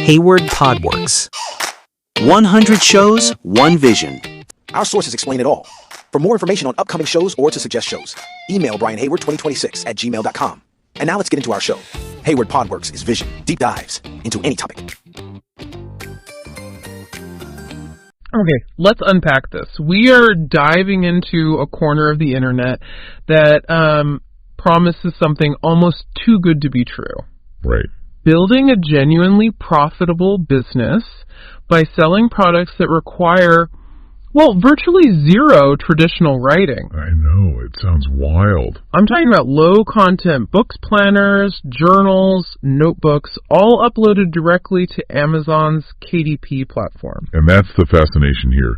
Hayward Podworks. 100 shows, one vision. Our sources explain it all. For more information on upcoming shows or to suggest shows, email brianhayward2026@gmail.com. And now let's get into our show. Hayward Podworks is vision, deep dives into any topic. Okay, let's unpack this. We are diving into a corner of the internet that promises something almost too good to be true. Right. Building a genuinely profitable business by selling products that require, well, virtually zero traditional writing. I know, it sounds wild. I'm talking about low-content books, planners, journals, notebooks, all uploaded directly to Amazon's KDP platform. And that's the fascination here.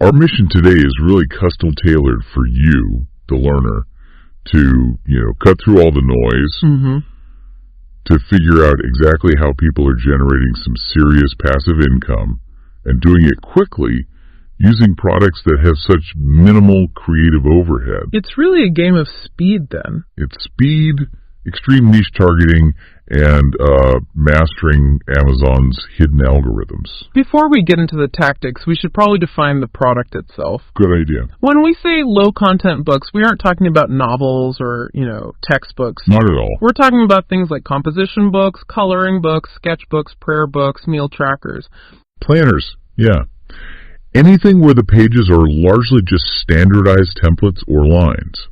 Our mission today is really custom-tailored for you, the learner, to, cut through all the noise, to figure out exactly how people are generating some serious passive income and doing it quickly using products that have such minimal creative overhead. It's really a game of speed then. It's speed, extreme niche targeting, and mastering Amazon's hidden algorithms. Before we get into the tactics, we should probably define the product itself. Good idea. When we say low-content books, we aren't talking about novels or, textbooks. Not at all. We're talking about things like composition books, coloring books, sketchbooks, prayer books, meal trackers. Planners, yeah. Anything where the pages are largely just standardized templates or lines.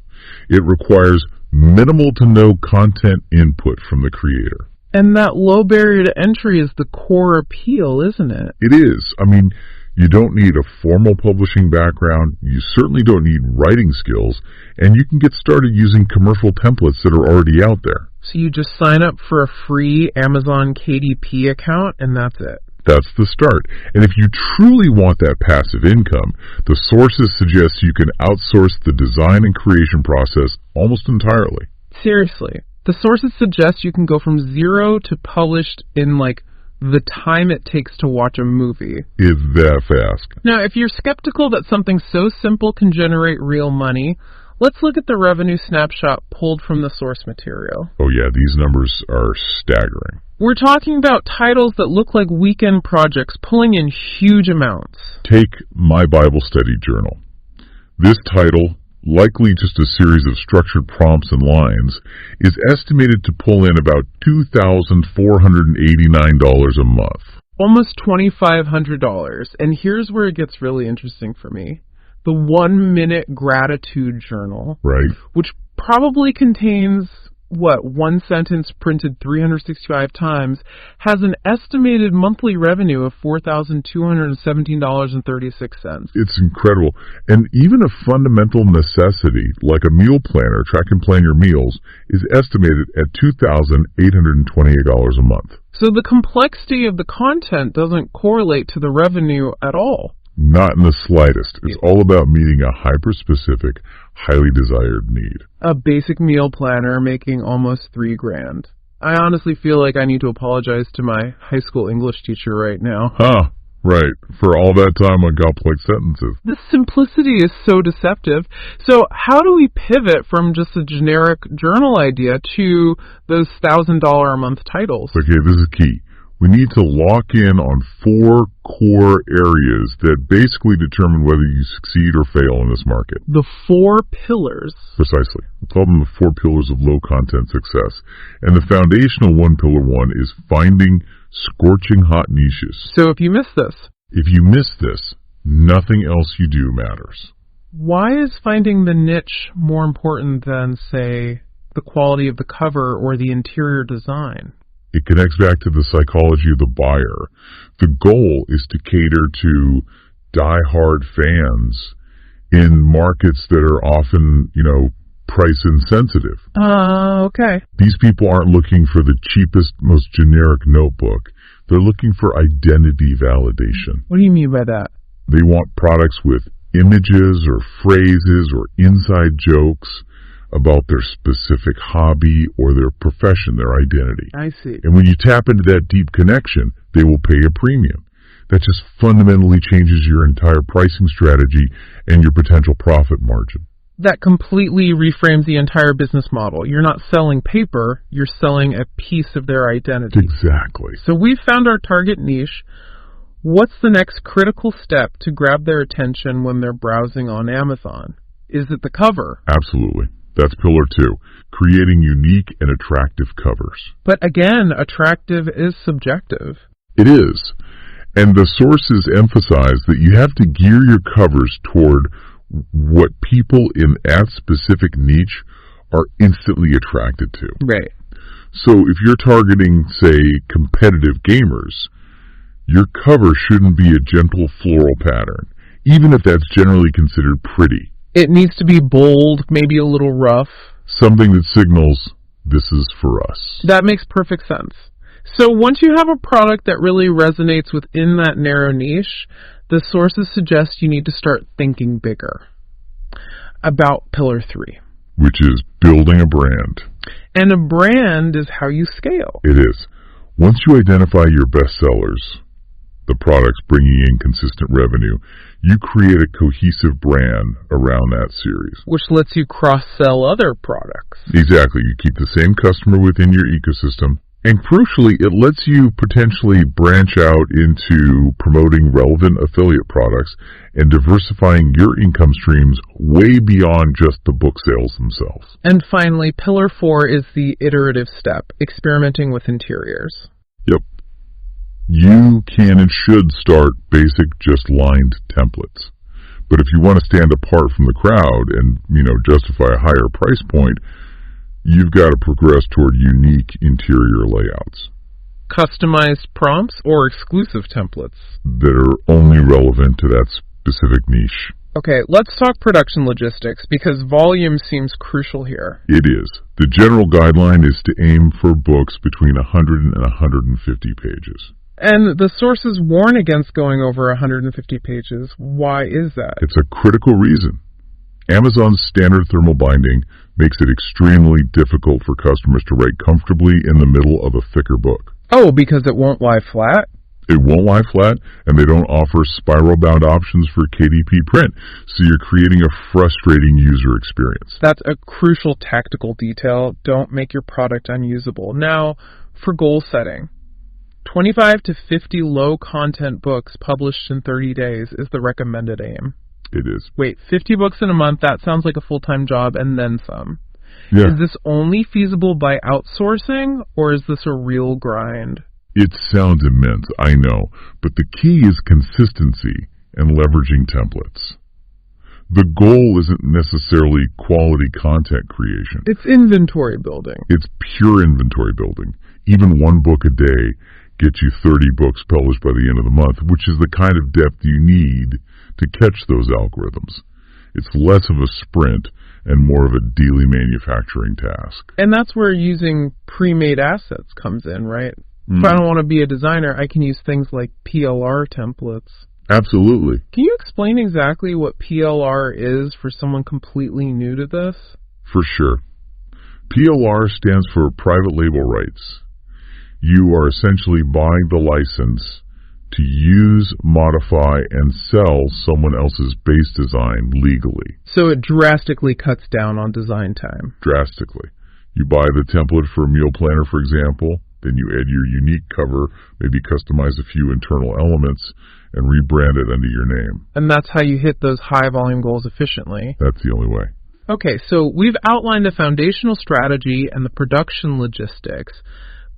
It requires minimal to no content input from the creator. And that low barrier to entry is the core appeal, isn't it? It is. I mean, you don't need a formal publishing background, you certainly don't need writing skills, and you can get started using commercial templates that are already out there. So you just sign up for a free Amazon KDP account, and that's it. That's the start. And if you truly want that passive income, the sources suggest you can outsource the design and creation process almost entirely. Seriously. The sources suggest you can go from zero to published in the time it takes to watch a movie. Is that fast? Now, if you're skeptical that something so simple can generate real money, let's look at the revenue snapshot pulled from the source material. Oh yeah, these numbers are staggering. We're talking about titles that look like weekend projects pulling in huge amounts. Take My Bible Study Journal. This title, likely just a series of structured prompts and lines, is estimated to pull in about $2,489 a month. Almost $2,500. And here's where it gets really interesting for me. The 1-minute gratitude journal. Right. Which probably contains, one sentence printed 365 times, has an estimated monthly revenue of $4,217.36. It's incredible. And even a fundamental necessity, like a meal planner, track and plan your meals, is estimated at $2,828 a month. So the complexity of the content doesn't correlate to the revenue at all. Not in the slightest. It's all about meeting a hyper-specific, highly desired need. A basic meal planner making almost $3,000. I honestly feel like I need to apologize to my high school English teacher right now. Huh, right. For all that time on complex sentences. The simplicity is so deceptive. So how do we pivot from just a generic journal idea to those $1,000 a month titles? Okay, this is key. We need to lock in on 4 core areas that basically determine whether you succeed or fail in this market. The 4 pillars. Precisely. We call them the 4 pillars of low-content success. And the foundational pillar 1 is finding scorching hot niches. So if you miss this, nothing else you do matters. Why is finding the niche more important than, say, the quality of the cover or the interior design? It connects back to the psychology of the buyer. The goal is to cater to die-hard fans in markets that are often, price insensitive. Okay. These people aren't looking for the cheapest, most generic notebook. They're looking for identity validation. What do you mean by that? They want products with images or phrases or inside jokes about their specific hobby or their profession, their identity. I see. And when you tap into that deep connection, they will pay a premium. That just fundamentally changes your entire pricing strategy and your potential profit margin. That completely reframes the entire business model. You're not selling paper, you're selling a piece of their identity. Exactly. So we've found our target niche. What's the next critical step to grab their attention when they're browsing on Amazon? Is it the cover? Absolutely. That's pillar 2, creating unique and attractive covers. But again, attractive is subjective. It is. And the sources emphasize that you have to gear your covers toward what people in that specific niche are instantly attracted to. Right. So if you're targeting, say, competitive gamers, your cover shouldn't be a gentle floral pattern, even if that's generally considered pretty. It needs to be bold, maybe a little rough. Something that signals, this is for us. That makes perfect sense. So once you have a product that really resonates within that narrow niche, the sources suggest you need to start thinking bigger about pillar 3. Which is building a brand. And a brand is how you scale. It is. Once you identify your best sellers, the products bringing in consistent revenue, you create a cohesive brand around that series. Which lets you cross-sell other products. Exactly. You keep the same customer within your ecosystem. And crucially, it lets you potentially branch out into promoting relevant affiliate products and diversifying your income streams way beyond just the book sales themselves. And finally, pillar 4 is the iterative step, experimenting with interiors. Yep. You can and should start basic, just lined templates. But if you want to stand apart from the crowd and, justify a higher price point, you've got to progress toward unique interior layouts. Customized prompts or exclusive templates? That are only relevant to that specific niche. Okay, let's talk production logistics because volume seems crucial here. It is. The general guideline is to aim for books between 100 and 150 pages. And the sources warn against going over 150 pages. Why is that? It's a critical reason. Amazon's standard thermal binding makes it extremely difficult for customers to write comfortably in the middle of a thicker book. Oh, because it won't lie flat? It won't lie flat, and they don't offer spiral-bound options for KDP print, so you're creating a frustrating user experience. That's a crucial tactical detail. Don't make your product unusable. Now, for goal setting. 25 to 50 low-content books published in 30 days is the recommended aim. It is. Wait, 50 books in a month, that sounds like a full-time job and then some. Yeah. Is this only feasible by outsourcing, or is this a real grind? It sounds immense, I know, but the key is consistency and leveraging templates. The goal isn't necessarily quality content creation. It's inventory building. It's pure inventory building. Even one book a day gets you 30 books published by the end of the month, which is the kind of depth you need to catch those algorithms. It's less of a sprint and more of a daily manufacturing task. And that's where using pre-made assets comes in, right? If I don't want to be a designer, I can use things like PLR templates. Absolutely. Can you explain exactly what PLR is for someone completely new to this? For sure. PLR stands for private label rights. You are essentially buying the license to use, modify, and sell someone else's base design legally. So it drastically cuts down on design time. Drastically. You buy the template for a meal planner, for example, then you add your unique cover, maybe customize a few internal elements, and rebrand it under your name. And that's how you hit those high volume goals efficiently. That's the only way. Okay, so we've outlined the foundational strategy and the production logistics,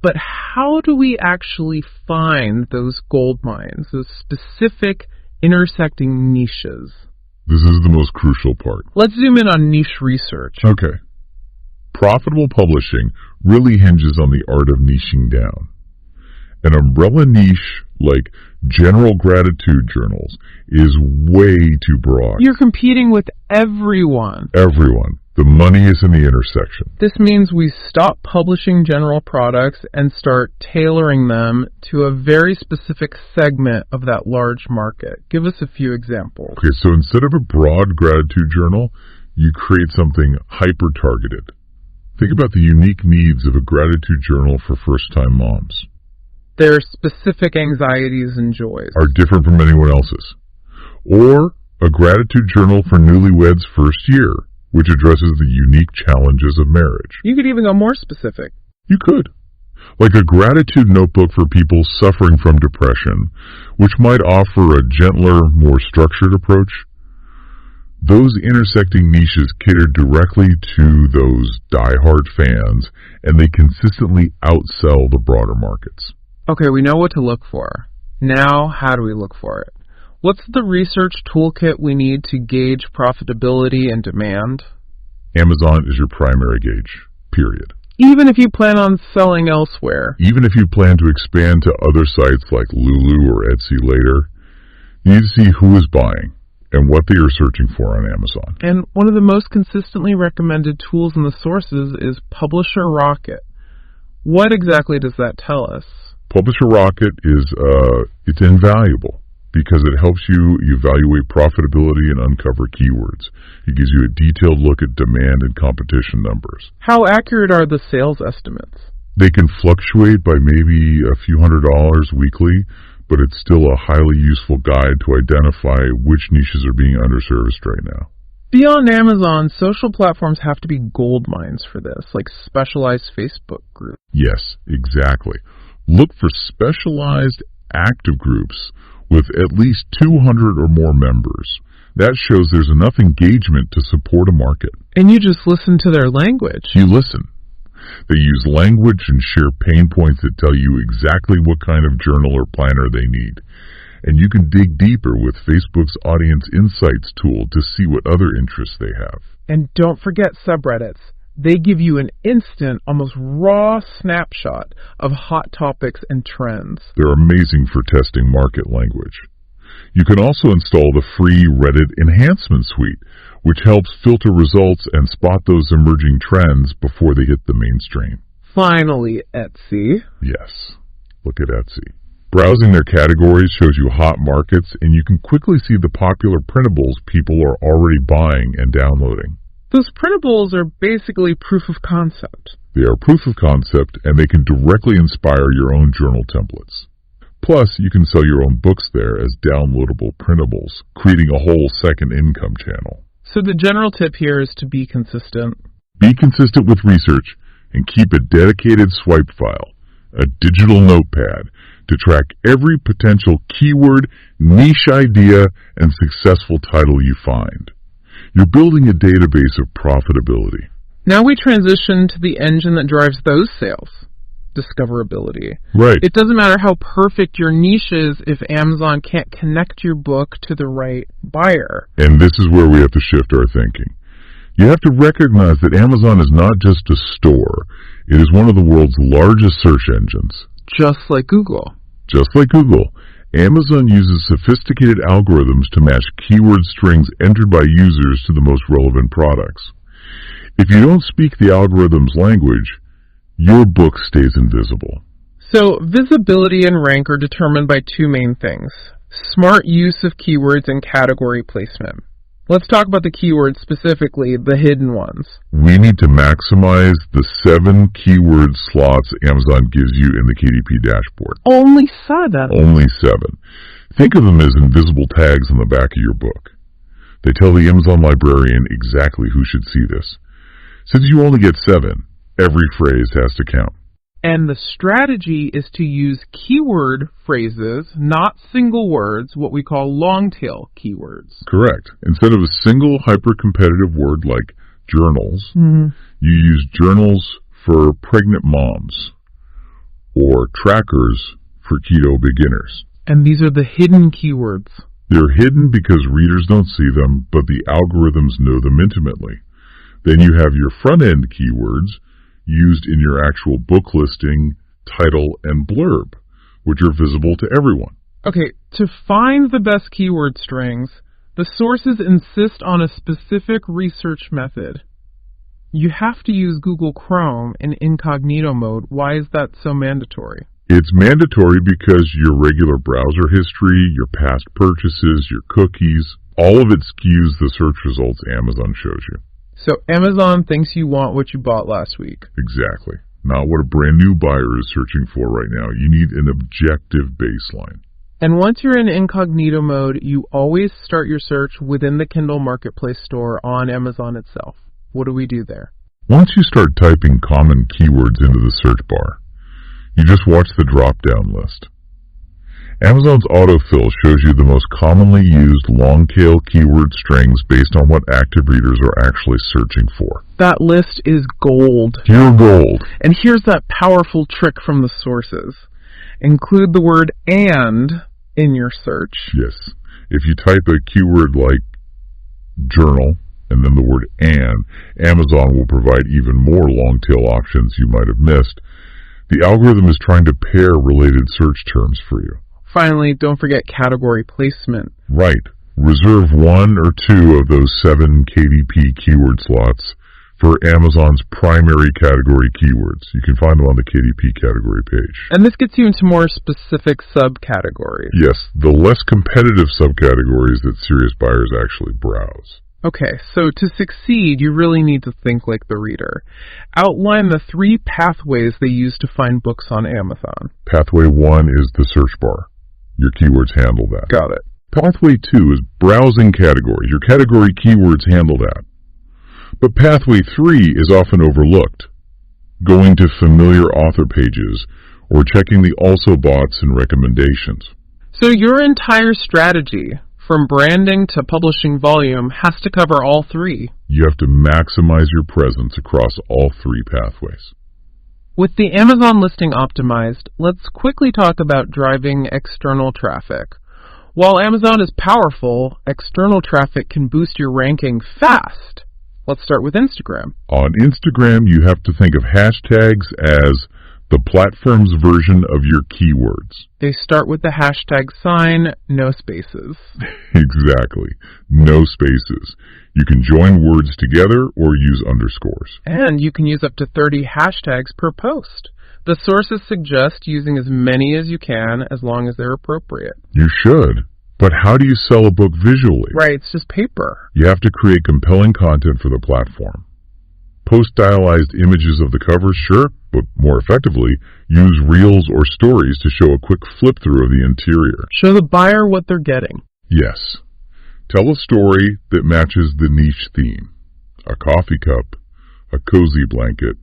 but how do we actually find those gold mines, those specific intersecting niches? This is the most crucial part. Let's zoom in on niche research. Okay. Profitable publishing really hinges on the art of niching down. An umbrella niche like general gratitude journals is way too broad. You're competing with everyone. Everyone. The money is in the intersection. This means we stop publishing general products and start tailoring them to a very specific segment of that large market. Give us a few examples. Okay, so instead of a broad gratitude journal, you create something hyper-targeted. Think about the unique needs of a gratitude journal for first-time moms. Their specific anxieties and joys are different from anyone else's. Or a gratitude journal for newlyweds first year, which addresses the unique challenges of marriage. You could even go more specific. You could. Like a gratitude notebook for people suffering from depression, which might offer a gentler, more structured approach. Those intersecting niches cater directly to those die-hard fans, and they consistently outsell the broader markets. Okay, we know what to look for. Now, how do we look for it? What's the research toolkit we need to gauge profitability and demand? Amazon is your primary gauge, period. Even if you plan on selling elsewhere. Even if you plan to expand to other sites like Lulu or Etsy later, you need to see who is buying and what they are searching for on Amazon. And one of the most consistently recommended tools in the sources is Publisher Rocket. What exactly does that tell us? Publisher Rocket is it's invaluable because it helps you evaluate profitability and uncover keywords. It gives you a detailed look at demand and competition numbers. How accurate are the sales estimates? They can fluctuate by maybe a few $100s weekly, but it's still a highly useful guide to identify which niches are being underserviced right now. Beyond Amazon, social platforms have to be gold mines for this, like specialized Facebook groups. Yes, exactly. Look for specialized active groups with at least 200 or more members. That shows there's enough engagement to support a market. And you just listen to their language. You listen. They use language and share pain points that tell you exactly what kind of journal or planner they need. And you can dig deeper with Facebook's Audience Insights tool to see what other interests they have. And don't forget subreddits. They give you an instant, almost raw snapshot of hot topics and trends. They're amazing for testing market language. You can also install the free Reddit Enhancement Suite, which helps filter results and spot those emerging trends before they hit the mainstream. Finally, Etsy. Yes, look at Etsy. Browsing their categories shows you hot markets, and you can quickly see the popular printables people are already buying and downloading. Those printables are basically proof of concept. They are proof of concept, and they can directly inspire your own journal templates. Plus, you can sell your own books there as downloadable printables, creating a whole second income channel. So the general tip here is to be consistent. Be consistent with research and keep a dedicated swipe file, a digital notepad, to track every potential keyword, niche idea, and successful title you find. You're building a database of profitability. Now we transition to the engine that drives those sales. Discoverability. Right. It doesn't matter how perfect your niche is if Amazon can't connect your book to the right buyer. And this is where we have to shift our thinking. You have to recognize that Amazon is not just a store. It is one of the world's largest search engines. Just like Google. Just like Google, Amazon uses sophisticated algorithms to match keyword strings entered by users to the most relevant products. If you don't speak the algorithm's language, your book stays invisible. So, visibility and rank are determined by two main things: smart use of keywords and category placement. Let's talk about the keywords specifically, the hidden ones. We need to maximize the 7 keyword slots Amazon gives you in the KDP dashboard. Only 7? Only 7. Think of them as invisible tags on the back of your book. They tell the Amazon librarian exactly who should see this. Since you only get 7, every phrase has to count. And the strategy is to use keyword phrases, not single words, what we call long-tail keywords. Correct. Instead of a single hyper-competitive word like journals, you use journals for pregnant moms or trackers for keto beginners. And these are the hidden keywords. They're hidden because readers don't see them, but the algorithms know them intimately. Then you have your front-end keywords used in your actual book listing, title, and blurb, which are visible to everyone. Okay, to find the best keyword strings, the sources insist on a specific research method. You have to use Google Chrome in incognito mode. Why is that so mandatory? It's mandatory because your regular browser history, your past purchases, your cookies, all of it skews the search results Amazon shows you. So Amazon thinks you want what you bought last week. Exactly. Not what a brand new buyer is searching for right now. You need an objective baseline. And once you're in incognito mode, you always start your search within the Kindle Marketplace store on Amazon itself. What do we do there? Once you start typing common keywords into the search bar, you just watch the drop-down list. Amazon's autofill shows you the most commonly used long-tail keyword strings based on what active readers are actually searching for. That list is gold. Pure gold. And here's that powerful trick from the sources. Include the word "and" in your search. Yes. If you type a keyword like journal and then the word "and," Amazon will provide even more long-tail options you might have missed. The algorithm is trying to pair related search terms for you. Finally, don't forget category placement. Right. Reserve 1 or 2 of those 7 KDP keyword slots for Amazon's primary category keywords. You can find them on the KDP category page. And this gets you into more specific subcategories. Yes, the less competitive subcategories that serious buyers actually browse. Okay, so to succeed, you really need to think like the reader. Outline the 3 pathways they use to find books on Amazon. Pathway 1 is the search bar. Your keywords handle that. Got it. Pathway 2 is browsing categories. Your category keywords handle that. But Pathway 3 is often overlooked. Going to familiar author pages or checking the also bots and recommendations. So your entire strategy, from branding to publishing volume, has to cover all 3. You have to maximize your presence across all 3 pathways. With the Amazon listing optimized, let's quickly talk about driving external traffic. While Amazon is powerful, external traffic can boost your ranking fast. Let's start with Instagram. On Instagram, you have to think of hashtags as the platform's version of your keywords. They start with the hashtag sign, no spaces. Exactly. No spaces. You can join words together or use underscores. And you can use up to 30 hashtags per post. The sources suggest using as many as you can as long as they're appropriate. You should. But how do you sell a book visually? Right, it's just paper. You have to create compelling content for the platform. Post stylized images of the covers, sure, but more effectively, use reels or stories to show a quick flip-through of the interior. Show the buyer what they're getting. Yes. Tell a story that matches the niche theme. A coffee cup, a cozy blanket,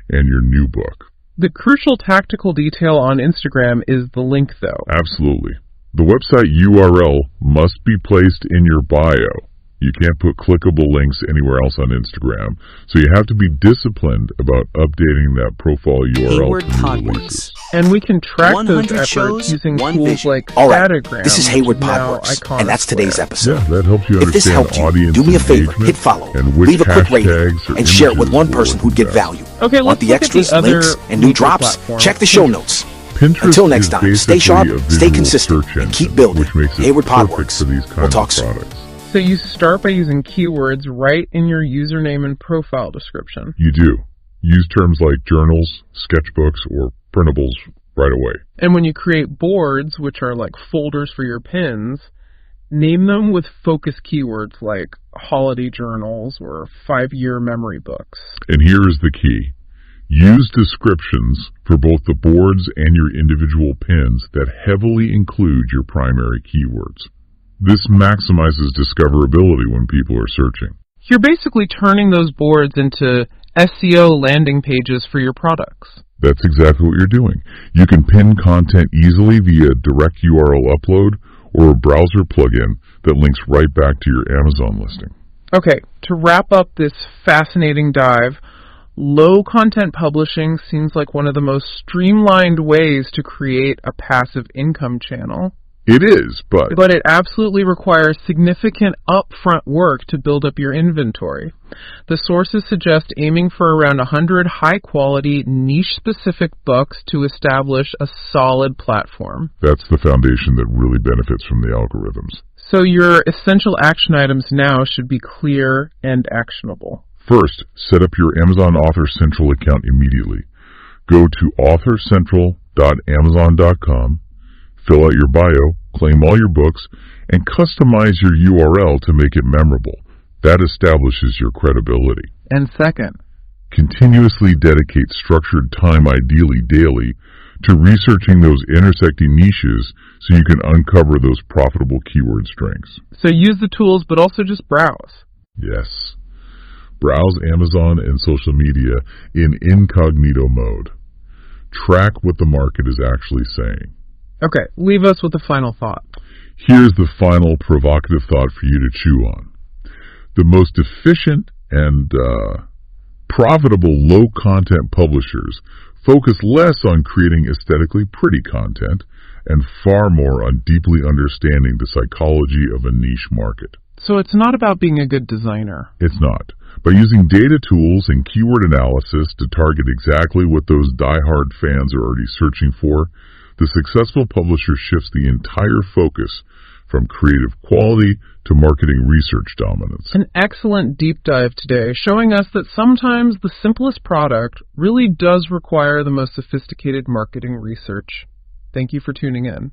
and your new book. The crucial tactical detail on Instagram is the link, though. Absolutely. The website URL must be placed in your bio. You can't put clickable links anywhere else on Instagram, so you have to be disciplined about updating that profile URL Hayward to new Podworks. releases. And we can track 100 those efforts shows, using one tools vision. like All right, Statagram. this is Hayward now Podworks, iconic and that's today's Square. episode. Yeah, that helps you If this understand helped you, audience do me a favor, engagement hit follow, and which leave a quick rating, hashtags or and share it with images one will person work who'd get best. value. Okay, Want let's the look at extras, the other links, and new major drops? platforms. Check the show notes. Pinterest Until next is time, stay basically sharp, a stay visual consistent, search and keep engine, building. which makes it Hayward perfect Podworks. for these We'll kinds talk of soon. products. So you start by using keywords right in your username and profile description. You do. Use terms like journals, sketchbooks, or printables right away. And when you create boards, which are like folders for your pins, name them with focus keywords like holiday journals or 5-year memory books. And here is the key. Use descriptions for both the boards and your individual pins that heavily include your primary keywords. This maximizes discoverability when people are searching. You're basically turning those boards into SEO landing pages for your products. That's exactly what you're doing. You can pin content easily via direct URL upload or a browser plugin that links right back to your Amazon listing. Okay, to wrap up this fascinating dive, low content publishing seems like one of the most streamlined ways to create a passive income channel. It is, but But it absolutely requires significant upfront work to build up your inventory. The sources suggest aiming for around 100 high-quality, niche-specific books to establish a solid platform. that's the foundation that really benefits from the algorithms. So your essential action items now should be clear and actionable. First, set up your Amazon Author Central account immediately. Go to authorscentral.amazon.com, fill out your bio, claim all your books, and customize your URL to make it memorable. That establishes your credibility. And second, Continuously dedicate structured time, ideally daily, to researching those intersecting niches so you can uncover those profitable keyword strengths. So use the tools, but also just browse. Yes. Browse Amazon and social media in incognito mode. Track what the market is actually saying. Okay, leave us with a final thought. Here's the final provocative thought for you to chew on. The most efficient and profitable low-content publishers focus less on creating aesthetically pretty content and far more on deeply understanding the psychology of a niche market. So it's not about being a good designer. It's not. By using data tools and keyword analysis to target exactly what those die-hard fans are already searching for, the successful publisher shifts the entire focus from creative quality to marketing research dominance. An excellent deep dive today, showing us that sometimes the simplest product really does require the most sophisticated marketing research. Thank you for tuning in.